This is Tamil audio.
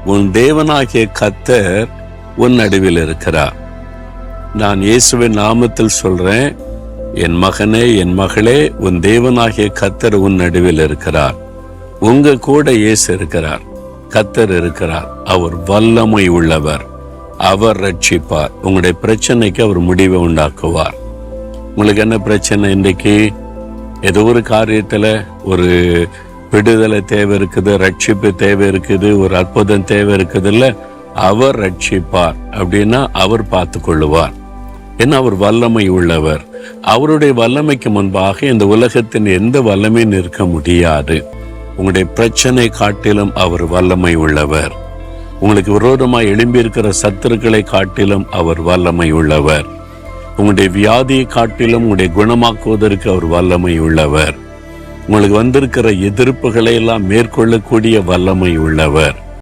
உன் தேவனாகிய கர்த்தர் உன் நடுவில் இருக்கிறார். நான் இயேசுவின் நாமத்தில் சொல்றேன், என் மகனே, என் மகளே, உன் தேவனாகிய கர்த்தர் உன் நடுவில் இருக்கிறார். உங்க கூட இயேசு இருக்கிறார், கர்த்தர் இருக்கிறார். அவர் வல்லமை உள்ளவர், அவர் ரட்சிப்பார். உங்களுடைய பிரச்சனைக்கு அவர் முடிவை உண்டாக்குவார். உங்களுக்கு என்ன பிரச்சனை? இன்றைக்கு ஏதோ ஒரு காரியத்துல ஒரு விடுதலை தேவை இருக்குது, ரட்சிப்பு தேவை இருக்குது, ஒரு அற்புதம் தேவை இருக்குது. இல்ல, அவர் ரட்சிப்பார். அப்படின்னா அவர் பார்த்து கொள்ளுவார். ஏன்னா அவர் வல்லமை உள்ளவர். அவருடைய வல்லமைக்கு முன்பாக இந்த உலகத்தின் எந்த வல்லமையும் நிற்க முடியாது. உங்களுடைய பிரச்சனை காட்டிலும் அவர் வல்லமை உள்ளவர். உங்களுக்கு விரோதமாய் எழும்பியிருக்கிற சத்துருக்களை காட்டிலும் அவர் வல்லமை உள்ளவர். உங்களுடைய வியாதியை காட்டிலும் உங்களுடைய குணமாக்குவதற்கு அவர் வல்லமை உள்ளவர். உங்களுக்கு வந்திருக்கிற எதிர்ப்புகளை எல்லாம் மேற்கொள்ளக்கூடிய வல்லமை உள்ளவர்.